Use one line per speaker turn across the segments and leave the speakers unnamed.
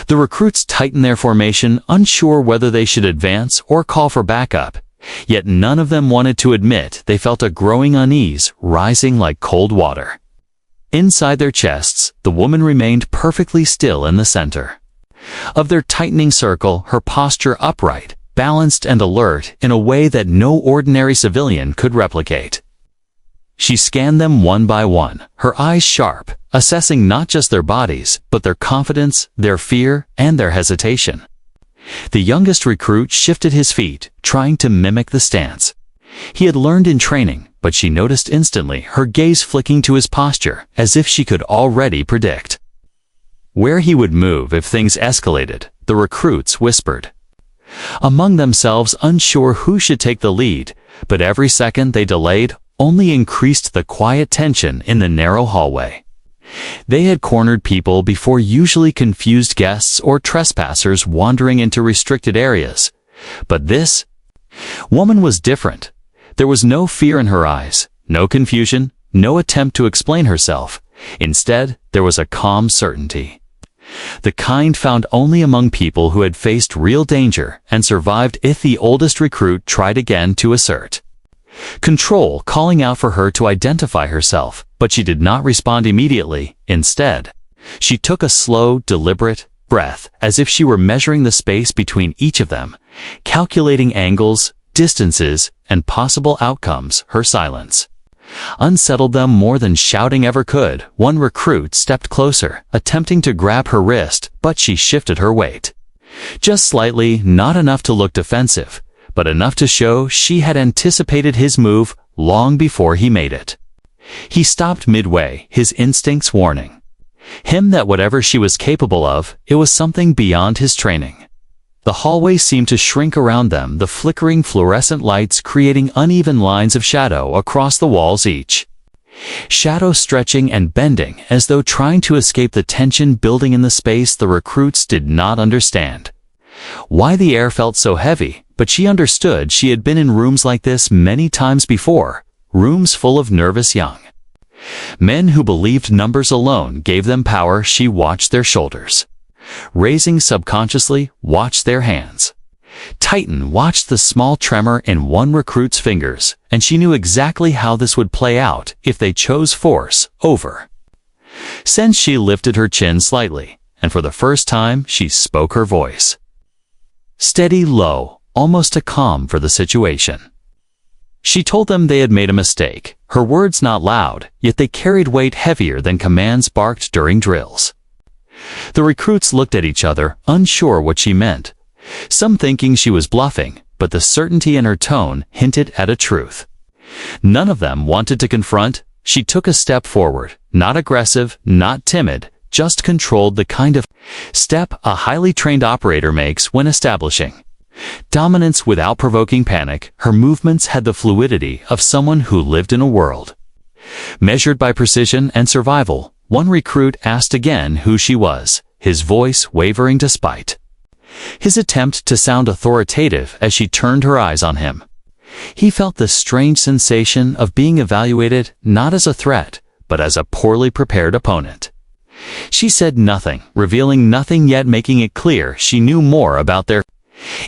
The recruits tightened their formation, unsure whether they should advance or call for backup. Yet none of them wanted to admit they felt a growing unease rising like cold water. Inside their chests, the woman remained perfectly still in the center of their tightening circle, her posture upright, balanced and alert in a way that no ordinary civilian could replicate. She scanned them one by one, her eyes sharp, assessing not just their bodies, but their confidence, their fear, and their hesitation. The youngest recruit shifted his feet, trying to mimic the stance he had learned in training, but she noticed instantly, her gaze flicking to his posture, as if she could already predict where he would move if things escalated. The recruits whispered among themselves, unsure who should take the lead, but every second they delayed only increased the quiet tension in the narrow hallway. They had cornered people before, usually confused guests or trespassers wandering into restricted areas. But this woman was different. There was no fear in her eyes, no confusion, no attempt to explain herself. Instead, there was a calm certainty, the kind found only among people who had faced real danger and survived. If the oldest recruit tried again to assert control, calling out for her to identify herself, but she did not respond immediately. Instead, she took a slow, deliberate breath, as if she were measuring the space between each of them, calculating angles, distances, and possible outcomes. Her silence unsettled them more than shouting ever could. One recruit stepped closer, attempting to grab her wrist, but she shifted her weight just slightly, not enough to look defensive, but enough to show she had anticipated his move long before he made it. He stopped midway, his instincts warning him that whatever she was capable of, it was something beyond his training. The hallway seemed to shrink around them, the flickering fluorescent lights creating uneven lines of shadow across the walls, each shadow stretching and bending as though trying to escape the tension building in the space. The recruits did not understand why the air felt so heavy, but she understood. She had been in rooms like this many times before, rooms full of nervous young men who believed numbers alone gave them power. She watched their shoulders raising subconsciously, watched their hands tighten, watched the small tremor in one recruit's fingers, and she knew exactly how this would play out if they chose force over sense. She lifted her chin slightly, and for the first time she spoke, her voice steady, low, almost a calm for the situation. She told them they had made a mistake, her words not loud, yet they carried weight heavier than commands barked during drills. The recruits looked at each other, unsure what she meant, some thinking she was bluffing, but the certainty in her tone hinted at a truth none of them wanted to confront. She took a step forward, not aggressive, not timid, just controlled, the kind of step a highly trained operator makes when establishing dominance without provoking panic. Her movements had the fluidity of someone who lived in a world measured by precision and survival. One recruit asked again who she was, his voice wavering despite his attempt to sound authoritative. As she turned her eyes on him, he felt the strange sensation of being evaluated not as a threat, but as a poorly prepared opponent. She said nothing, revealing nothing, yet making it clear she knew more about their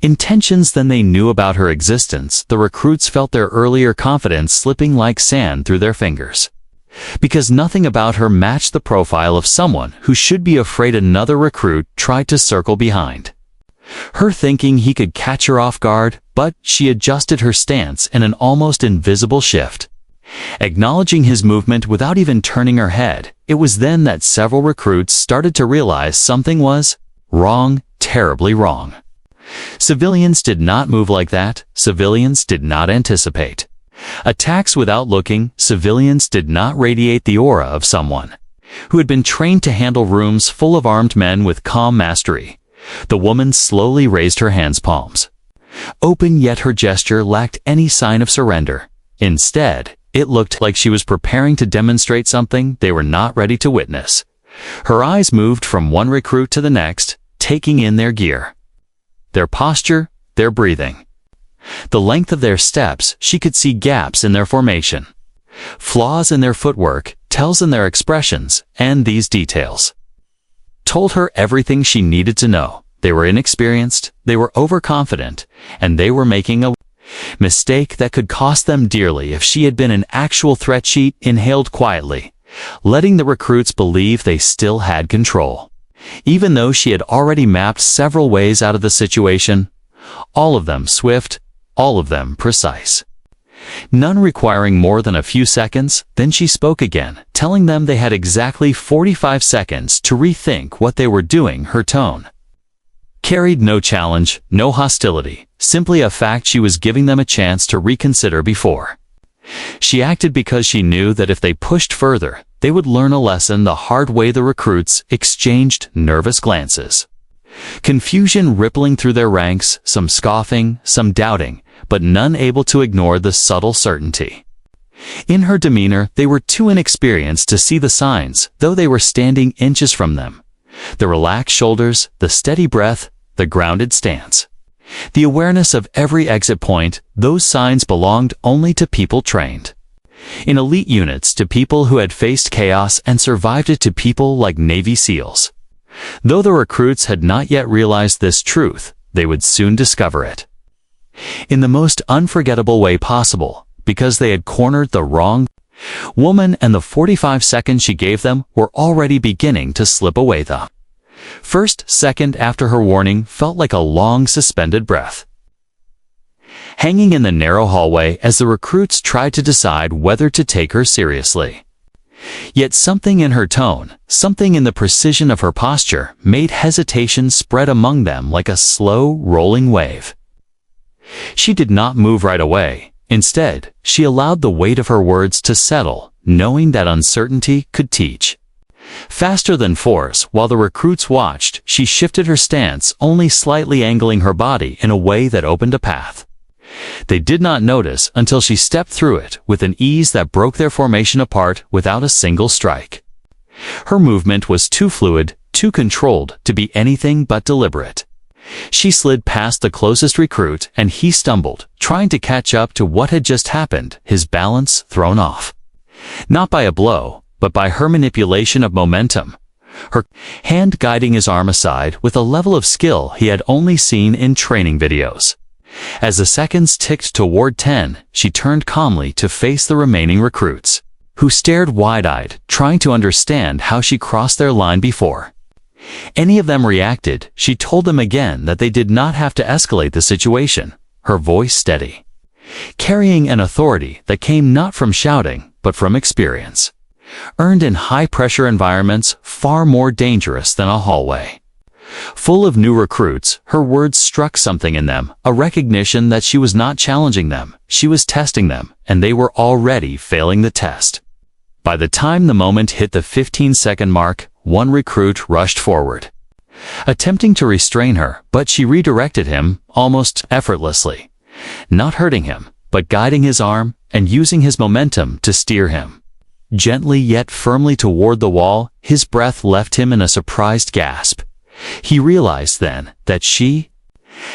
intentions than they knew about her existence. The recruits felt their earlier confidence slipping like sand through their fingers, because nothing about her matched the profile of someone who should be afraid. Another recruit tried to circle behind her, thinking he could catch her off guard, but she adjusted her stance in an almost invisible shift, acknowledging his movement without even turning her head. It was then that several recruits started to realize something was wrong, terribly wrong. Civilians did not move like that. Civilians did not anticipate attacks without looking. Civilians did not radiate the aura of someone who had been trained to handle rooms full of armed men with calm mastery. The woman slowly raised her hands, palms open, yet her gesture lacked any sign of surrender. Instead, it looked like she was preparing to demonstrate something they were not ready to witness. Her eyes moved from one recruit to the next, taking in their gear, their posture, their breathing, the length of their steps. She could see gaps in their formation, flaws in their footwork, tells in their expressions, and these details told her everything she needed to know. They were inexperienced, they were overconfident, and they were making a mistake that could cost them dearly. If she had been an actual threat, she inhaled quietly, letting the recruits believe they still had control. Even though she had already mapped several ways out of the situation, all of them swift, all of them precise. None requiring more than a few seconds, then she spoke again, telling them they had exactly 45 seconds to rethink what they were doing. Her tone carried no challenge, no hostility, simply a fact she was giving them a chance to reconsider before. She acted because she knew that if they pushed further, they would learn a lesson the hard way. The recruits exchanged nervous glances, confusion rippling through their ranks, some scoffing, some doubting, but none able to ignore the subtle certainty in her demeanor. They were too inexperienced to see the signs, though they were standing inches from them. The relaxed shoulders, the steady breath, the grounded stance, the awareness of every exit point. Those signs belonged only to people trained in elite units, to people who had faced chaos and survived it, to people like Navy SEALs. Though the recruits had not yet realized this truth, they would soon discover it in the most unforgettable way possible, because they had cornered the wrong woman, and the 45 seconds she gave them were already beginning to slip away. The first second after her warning felt like a long suspended breath, hanging in the narrow hallway as the recruits tried to decide whether to take her seriously. Yet something in her tone, something in the precision of her posture, made hesitation spread among them like a slow, rolling wave. She did not move right away. Instead, she allowed the weight of her words to settle, knowing that uncertainty could teach faster than force. While the recruits watched, she shifted her stance, only slightly angling her body in a way that opened a path. They did not notice until she stepped through it with an ease that broke their formation apart without a single strike. Her movement was too fluid, too controlled to be anything but deliberate. She slid past the closest recruit, and he stumbled, trying to catch up to what had just happened, his balance thrown off. Not by a blow, but by her manipulation of momentum, her hand guiding his arm aside with a level of skill he had only seen in training videos. As the seconds ticked toward 10, she turned calmly to face the remaining recruits, who stared wide-eyed, trying to understand how she crossed their line before any of them reacted. She told them again that they did not have to escalate the situation, her voice steady, carrying an authority that came not from shouting, but from experience, earned in high-pressure environments far more dangerous than a hallway full of new recruits. Her words struck something in them, a recognition that she was not challenging them, she was testing them, and they were already failing the test. By the time the moment hit the 15-second mark, one recruit rushed forward, attempting to restrain her, but she redirected him almost effortlessly, not hurting him, but guiding his arm and using his momentum to steer him gently yet firmly toward the wall. His breath left him in a surprised gasp. He realized then that she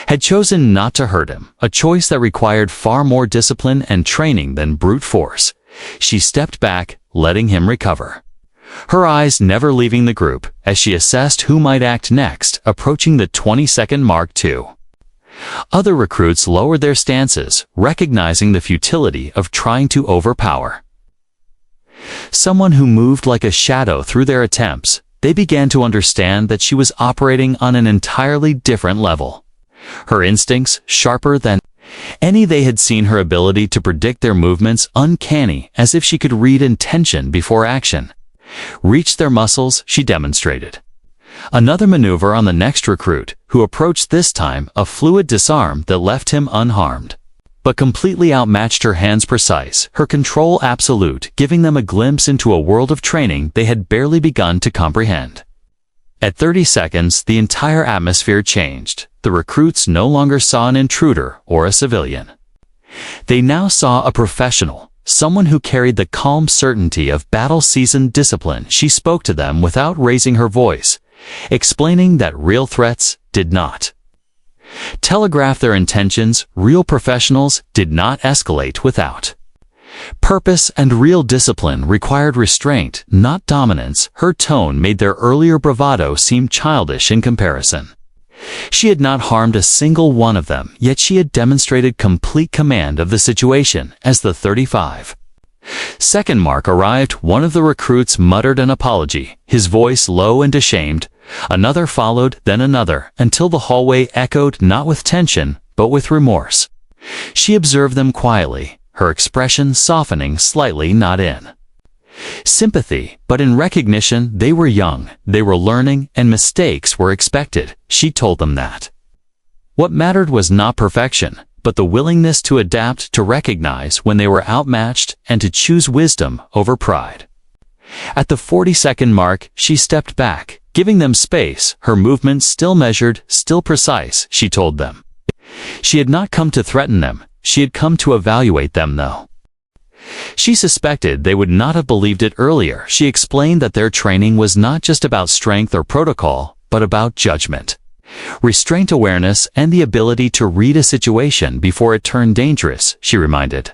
had chosen not to hurt him, a choice that required far more discipline and training than brute force. She stepped back, letting him recover, her eyes never leaving the group as she assessed who might act next. Approaching the 20-second mark, too, other recruits lowered their stances, recognizing the futility of trying to overpower someone who moved like a shadow through their attempts. They began to understand that she was operating on an entirely different level. Her instincts, sharper than any they had seen, her ability to predict their movements, uncanny, as if she could read intention before action, reached their muscles. She demonstrated another maneuver on the next recruit, who approached this time, a fluid disarm that left him unharmed, but completely outmatched. Her hands precise, her control absolute, giving them a glimpse into a world of training they had barely begun to comprehend. At 30 seconds, the entire atmosphere changed. The recruits no longer saw an intruder or a civilian. They now saw a professional, someone who carried the calm certainty of battle-seasoned discipline. She spoke to them without raising her voice, explaining that real threats did not telegraph their intentions. Real professionals did not escalate without Purpose and real discipline required restraint, not dominance. Her tone made their earlier bravado seem childish in comparison. She had not harmed a single one of them, yet she had demonstrated complete command of the situation. As the 35-second mark arrived, one of the recruits muttered an apology, his voice low and ashamed. Another followed, then another, until the hallway echoed not with tension, but with remorse. She observed them quietly, her expression softening slightly, not in sympathy, but in recognition. They were young, they were learning, and mistakes were expected. She told them that what mattered was not perfection, but the willingness to adapt, to recognize when they were outmatched, and to choose wisdom over pride. At the 40-second mark, she stepped back, giving them space, her movements still measured, still precise. She told them she had not come to threaten them, she had come to evaluate them, though she suspected they would not have believed it earlier. She explained that their training was not just about strength or protocol, but about judgment, restraint, awareness, and the ability to read a situation before it turned dangerous. She reminded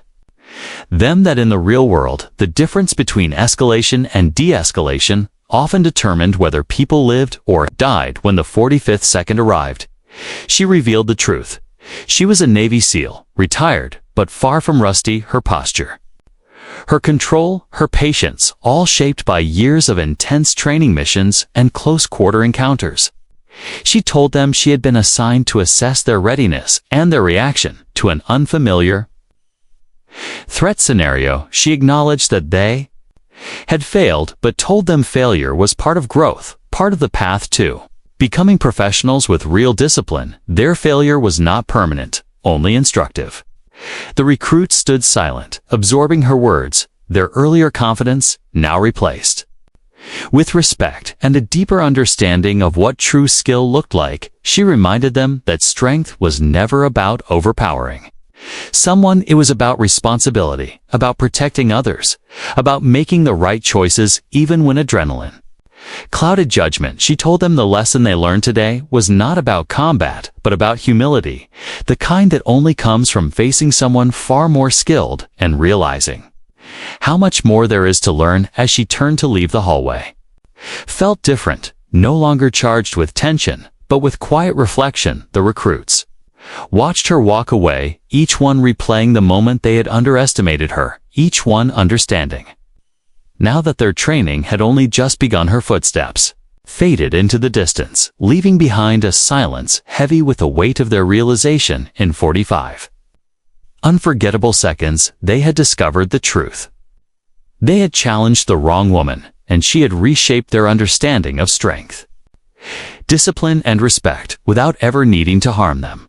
them that in the real world, the difference between escalation and de-escalation often determined whether people lived or died. When the 45th second arrived, she revealed the truth. She was a Navy SEAL, retired, but far from rusty. Her posture, her control, her patience, all shaped by years of intense training missions and close-quarter encounters. She told them she had been assigned to assess their readiness and their reaction to an unfamiliar threat scenario. She acknowledged that they had failed, but told them failure was part of growth, part of the path to becoming professionals with real discipline. Their failure was not permanent, only instructive. The recruits stood silent, absorbing her words, their earlier confidence now replaced with respect and a deeper understanding of what true skill looked like. She reminded them that strength was never about overpowering someone. It was about responsibility, about protecting others, about making the right choices even when adrenaline clouded judgment. She told them the lesson they learned today was not about combat, but about humility, the kind that only comes from facing someone far more skilled and realizing how much more there is to learn. As she turned to leave, the hallway felt different, no longer charged with tension, but with quiet reflection. The recruits watched her walk away, each one replaying the moment they had underestimated her, each one understanding now that their training had only just begun. Her footsteps faded into the distance, leaving behind a silence heavy with the weight of their realization. In 45 unforgettable seconds, they had discovered the truth. They had challenged the wrong woman, and she had reshaped their understanding of strength, discipline, and respect without ever needing to harm them.